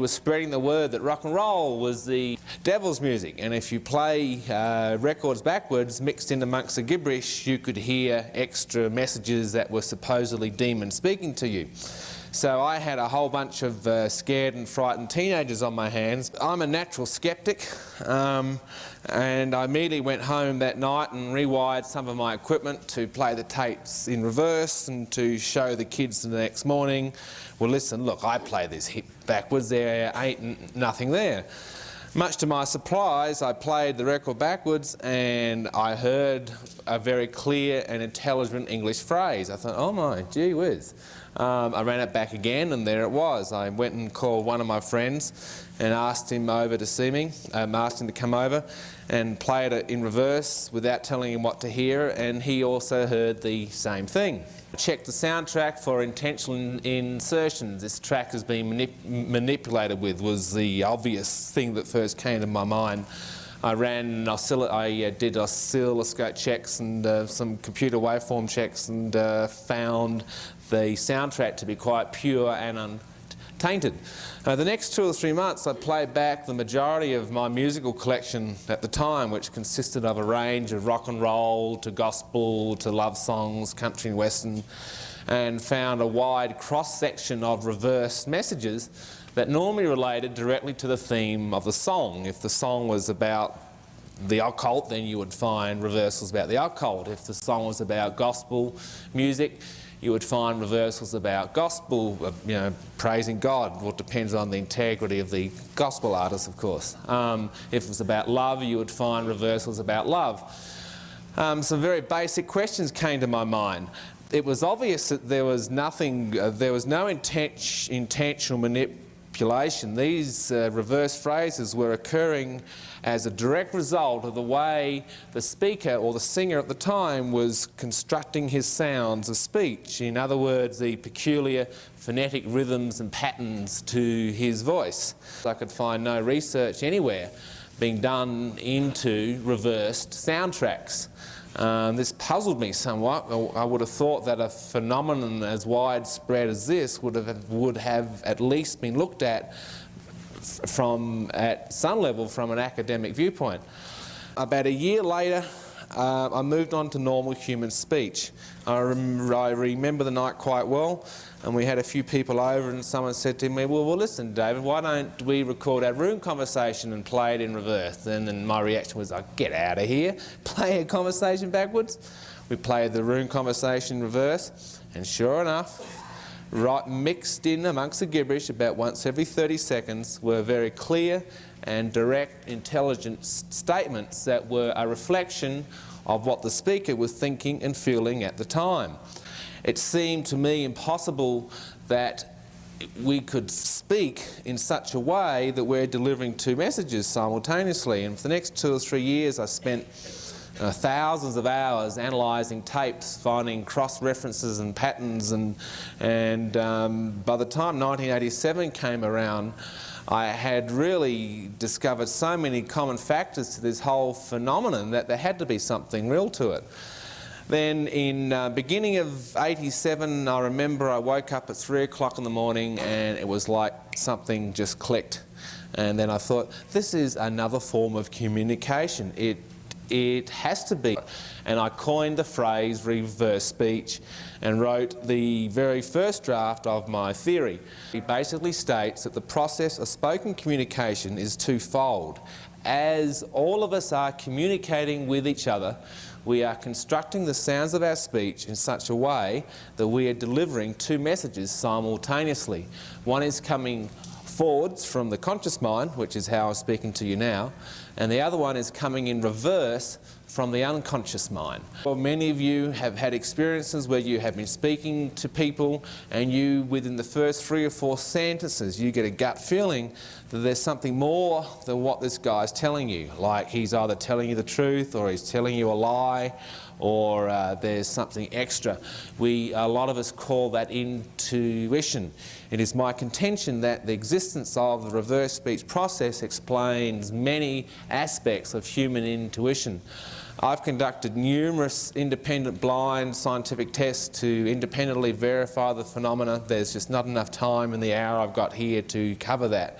was spreading the word that rock and roll was the devil's music, and if you play records backwards mixed in amongst the gibberish, you could hear extra messages that were supposedly demons speaking to you. So I had a whole bunch of scared and frightened teenagers on my hands. I'm a natural skeptic, and I immediately went home that night and rewired some of my equipment to play the tapes in reverse and to show the kids the next morning, well listen, look, I play this hip backwards, there ain't nothing there. Much to my surprise, I played the record backwards and I heard a very clear and intelligent English phrase. I thought, oh my, gee whiz. I ran it back again and there it was. I went and called one of my friends and asked him over to see me, asked him to come over and played it in reverse without telling him what to hear, and he also heard the same thing. I checked the soundtrack for intentional insertions. This track has been manipulated with, was the obvious thing that first came to my mind. I did oscilloscope checks and some computer waveform checks and found the soundtrack to be quite pure and untainted. The next 2 or 3 months I played back the majority of my musical collection at the time, which consisted of a range of rock and roll to gospel to love songs, country and western, and found a wide cross-section of reversed messages that normally related directly to the theme of the song. If the song was about the occult, then you would find reversals about the occult. If the song was about gospel music, you would find reversals about gospel, you know, praising God. Well, it depends on the integrity of the gospel artist, of course. If it was about love, you would find reversals about love. Some very basic questions came to my mind. It was obvious that there was no intentional manipulation. These reverse phrases were occurring as a direct result of the way the speaker or the singer at the time was constructing his sounds of speech. In other words, the peculiar phonetic rhythms and patterns to his voice. I could find no research anywhere being done into reversed soundtracks. This puzzled me somewhat. I would have thought that a phenomenon as widespread as this would have at least been looked at at some level from an academic viewpoint. About a year later, I moved on to normal human speech. I remember the night quite well, and we had a few people over and someone said to me, well listen David, why don't we record our room conversation and play it in reverse? And then my reaction was, get out of here, play a conversation backwards. We played the room conversation in reverse, and sure enough, right mixed in amongst the gibberish about once every 30 seconds were very clear and direct, intelligent statements that were a reflection of what the speaker was thinking and feeling at the time. It seemed to me impossible that we could speak in such a way that we're delivering 2 messages simultaneously. And for the next 2 or 3 years I spent thousands of hours analysing tapes, finding cross-references and patterns, and by the time 1987 came around, I had really discovered so many common factors to this whole phenomenon that there had to be something real to it. Then in beginning of 87, I remember I woke up at 3 o'clock in the morning and it was like something just clicked. And then I thought, this is another form of communication. It has to be. And I coined the phrase reverse speech and wrote the very first draft of my theory. It basically states that the process of spoken communication is twofold. As all of us are communicating with each other, we are constructing the sounds of our speech in such a way that we are delivering 2 messages simultaneously. One is coming forwards from the conscious mind, which is how I'm speaking to you now, and the other one is coming in reverse from the unconscious mind. Well, many of you have had experiences where you have been speaking to people and you, within the first 3 or 4 sentences, you get a gut feeling that there's something more than what this guy's telling you. Like he's either telling you the truth or he's telling you a lie, or there's something extra. A lot of us call that intuition. It is my contention that the existence of the reverse speech process explains many aspects of human intuition. I've conducted numerous independent blind scientific tests to independently verify the phenomena. There's just not enough time in the hour I've got here to cover that.